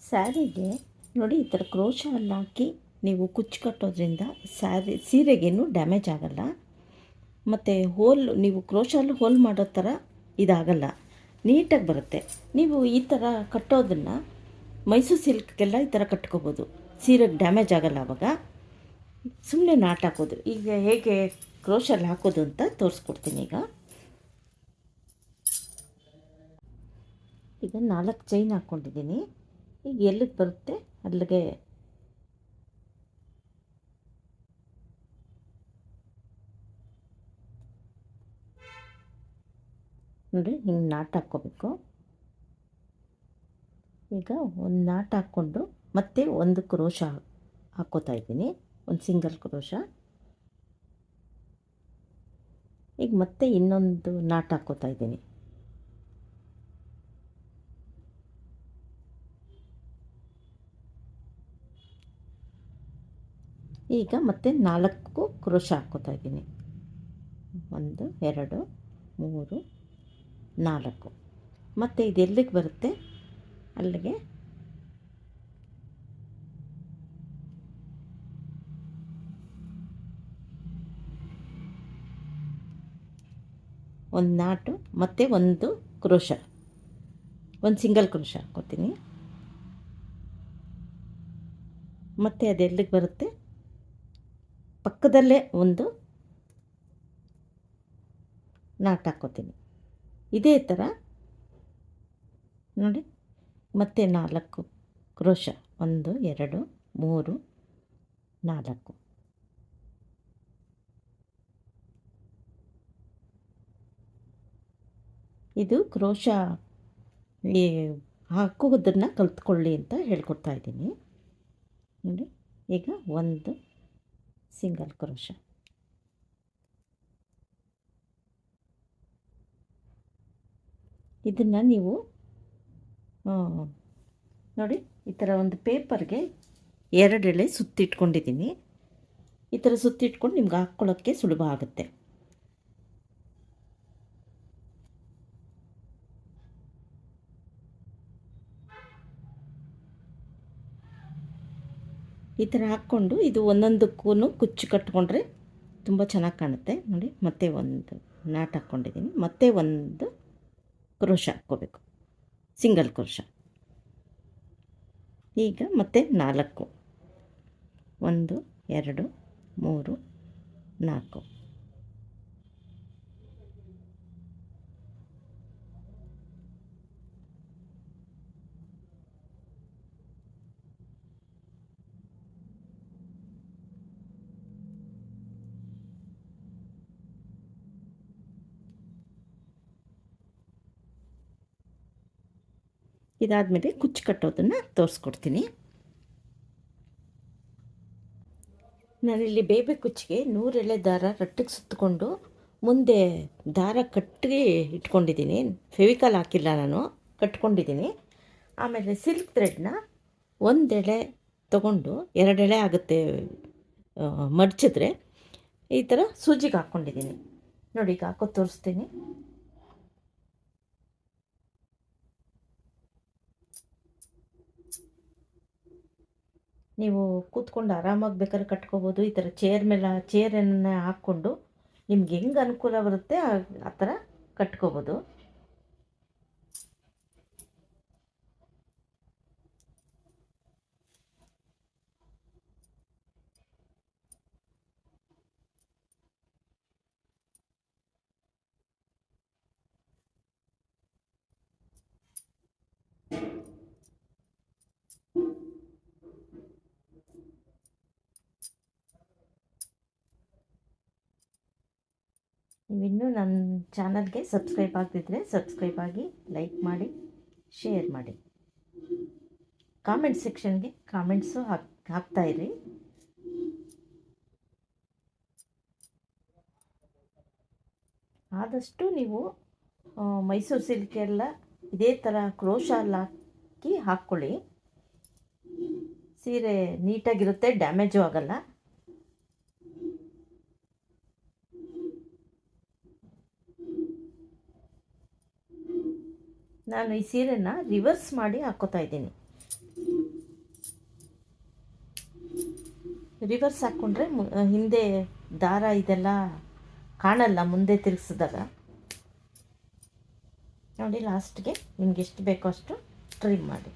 ಸ್ಯಾರಿಗೆ ನೋಡಿ ಈ ಥರ ಕ್ರೋಶ ಎಲ್ಲ ಹಾಕಿ ನೀವು ಕುಚ್ಚು ಕಟ್ಟೋದ್ರಿಂದ ಸೀರೆಗೇನು ಡ್ಯಾಮೇಜ್ ಆಗಲ್ಲ. ಮತ್ತು ಹೋಲ್ ನೀವು ಕ್ರೋಶಲ್ಲಿ ಹೋಲ್ ಮಾಡೋ ಥರ ಇದಾಗಲ್ಲ, ನೀಟಾಗಿ ಬರುತ್ತೆ. ನೀವು ಈ ಥರ ಕಟ್ಟೋದನ್ನು ಮೈಸೂರು ಸಿಲ್ಕ್ಗೆಲ್ಲ ಈ ಥರ ಕಟ್ಕೋಬೋದು, ಸೀರೆಗೆ ಡ್ಯಾಮೇಜ್ ಆಗಲ್ಲ. ಆವಾಗ ಸುಮ್ಮನೆ ನಾಟ್ ಹಾಕೋದು. ಈಗ ಹೇಗೆ ಕ್ರೋಶಲ್ಲಿ ಹಾಕೋದು ಅಂತ ತೋರಿಸ್ಕೊಡ್ತೀನಿ. ಈಗ 4 ಚೈನ್ ಹಾಕ್ಕೊಂಡಿದ್ದೀನಿ. ಈಗ ಎಲ್ಲಿಗೆ ಬರುತ್ತೆ ಅಲ್ಲಿಗೆ ನೋಡಿ ಹಿಂಗೆ ನಾಟ್ ಹಾಕ್ಕೋಬೇಕು. ಈಗ ಒಂದು ನಾಟ್ ಹಾಕ್ಕೊಂಡು ಮತ್ತೆ ಒಂದು ಕ್ರೋಶ ಹಾಕ್ಕೋತಾ ಇದ್ದೀನಿ, ಒಂದು ಸಿಂಗಲ್ ಕ್ರೋಶ. ಈಗ ಮತ್ತೆ ಇನ್ನೊಂದು ನಾಟ್ ಹಾಕ್ಕೋತಾ ಇದ್ದೀನಿ. ಈಗ ಮತ್ತೆ 4 ಕ್ರೋಶ ಹಾಕ್ಕೋತಾ ಇದ್ದೀನಿ. 1 2 3 4. ಮತ್ತು ಇದು ಎಲ್ಲಿಗೆ ಬರುತ್ತೆ ಅಲ್ಲಿಗೆ ಒಂದು ನಾಟು ಮತ್ತು ಒಂದು ಕ್ರೋಶ, ಒಂದು ಸಿಂಗಲ್ ಕ್ರೋಶ ಹಾಕ್ಕೋತೀನಿ. ಮತ್ತು ಅದು ಎಲ್ಲಿಗೆ ಬರುತ್ತೆ ಪಕ್ಕದಲ್ಲೇ ಒಂದು ನಾಟ್ ಹಾಕ್ಕೋತೀನಿ. ಇದೇ ಥರ ನೋಡಿ ಮತ್ತೆ 4 ಕ್ರೋಶ, 1 2 3 4. ಇದು ಕ್ರೋಶ ಈ ಹಾಕೋದನ್ನು ಕಲ್ತ್ಕೊಳ್ಳಿ ಅಂತ ಹೇಳ್ಕೊಡ್ತಾ ಇದ್ದೀನಿ. ನೋಡಿ ಈಗ ಒಂದು ಸಿಂಗಲ್ ಕ್ರೋಶ. ಇದನ್ನು ನೀವು ನೋಡಿ ಈ ಥರ ಒಂದು ಪೇಪರ್ಗೆ 2 ಎಳೆ ಸುತ್ತಿಟ್ಕೊಂಡಿದ್ದೀನಿ. ಈ ಥರ ಸುತ್ತಿಟ್ಕೊಂಡು ನಿಮ್ಗೆ ಹಾಕ್ಕೊಳ್ಳೋಕ್ಕೆ ಸುಲಭ ಆಗುತ್ತೆ. ಈ ಥರ ಹಾಕ್ಕೊಂಡು ಇದು ಒಂದೊಂದಕ್ಕೂ ಕುಚ್ಚು ಕಟ್ಕೊಂಡ್ರೆ ತುಂಬ ಚೆನ್ನಾಗಿ ಕಾಣುತ್ತೆ. ನೋಡಿ ಮತ್ತೆ ಒಂದು ನಾಟ್ ಹಾಕ್ಕೊಂಡಿದ್ದೀನಿ, ಮತ್ತೆ ಒಂದು ಕ್ರೋಶ ಹಾಕ್ಕೋಬೇಕು, ಸಿಂಗಲ್ ಕ್ರೋಶ. ಈಗ ಮತ್ತೆ 4 1 2 3 4. ಇದಾದಮೇಲೆ ಕುಚ್ಚು ಕಟ್ಟೋದನ್ನು ತೋರಿಸ್ಕೊಡ್ತೀನಿ. ನಾನಿಲ್ಲಿ ಬೇಬಿ ಕುಚ್ಚಿಗೆ 100 ಎಳೆ ದಾರ ರಟ್ಟಿಗೆ ಸುತ್ತಕೊಂಡು ಮುಂದೆ ದಾರ ಕಟ್ಟಿ ಇಟ್ಕೊಂಡಿದ್ದೀನಿ. ಫೆವಿಕಾಲ್ ಹಾಕಿಲ್ಲ, ನಾನು ಕಟ್ಕೊಂಡಿದ್ದೀನಿ. ಆಮೇಲೆ ಸಿಲ್ಕ್ ಥ್ರೆಡ್ನ 1 ಎಳೆ ತೊಗೊಂಡು 2 ಎಳೆ ಆಗುತ್ತೆ ಮಡಚಿದ್ರೆ, ಈ ಥರ ಸೂಜಿಗೆ ಹಾಕ್ಕೊಂಡಿದ್ದೀನಿ. ನೋಡಿ ಈಗ ಹಾಕೋದು ತೋರಿಸ್ತೀನಿ. ನೀವು ಕೂತ್ಕೊಂಡು ಆರಾಮಾಗಿ ಬೇಕಾದ್ರೆ ಕಟ್ಕೋಬೋದು. ಈ ಥರ ಚೇರನ್ನು ಹಾಕ್ಕೊಂಡು ನಿಮ್ಗೆ ಹೆಂಗೆ ಅನುಕೂಲ ಬರುತ್ತೆ ಆ ಥರ ಕಟ್ಕೋಬೋದು. ನೀವಿನ್ನೂ ನನ್ನ ಚಾನಲ್ಗೆ ಸಬ್ಸ್ಕ್ರೈಬ್ ಆಗದಿದ್ದರೆ ಸಬ್ಸ್ಕ್ರೈಬ್ ಆಗಿ, ಲೈಕ್ ಮಾಡಿ, ಶೇರ್ ಮಾಡಿ. ಕಾಮೆಂಟ್ ಸೆಕ್ಷನ್ಗೆ ಕಾಮೆಂಟ್ಸು ಹಾಕ್ತಾಯಿರಿ. ಆದಷ್ಟು ನೀವು ಮೈಸೂರು ಸಿಲ್ಕೆಲ್ಲ ಇದೇ ಥರ ಕ್ರೋಶ ಹಾಕಿ ಹಾಕ್ಕೊಳ್ಳಿ. ಸೀರೆ ನೀಟಾಗಿರುತ್ತೆ, ಡ್ಯಾಮೇಜು ಆಗಲ್ಲ. ನಾನು ಈ ಸೀರೆನ ರಿವರ್ಸ್ ಮಾಡಿ ಹಾಕ್ಕೋತಾ ಇದ್ದೀನಿ. ರಿವರ್ಸ್ ಹಾಕ್ಕೊಂಡ್ರೆ ಹಿಂದೆ ದಾರ ಇದೆಲ್ಲ ಕಾಣಲ್ಲ ಮುಂದೆ ತಿರುಗಿಸಿದಾಗ. ನೋಡಿ ಲಾಸ್ಟ್ಗೆ ನಿಮ್ಗೆ ಎಷ್ಟು ಬೇಕೋ ಅಷ್ಟು ಟ್ರಿಮ್ ಮಾಡಿ.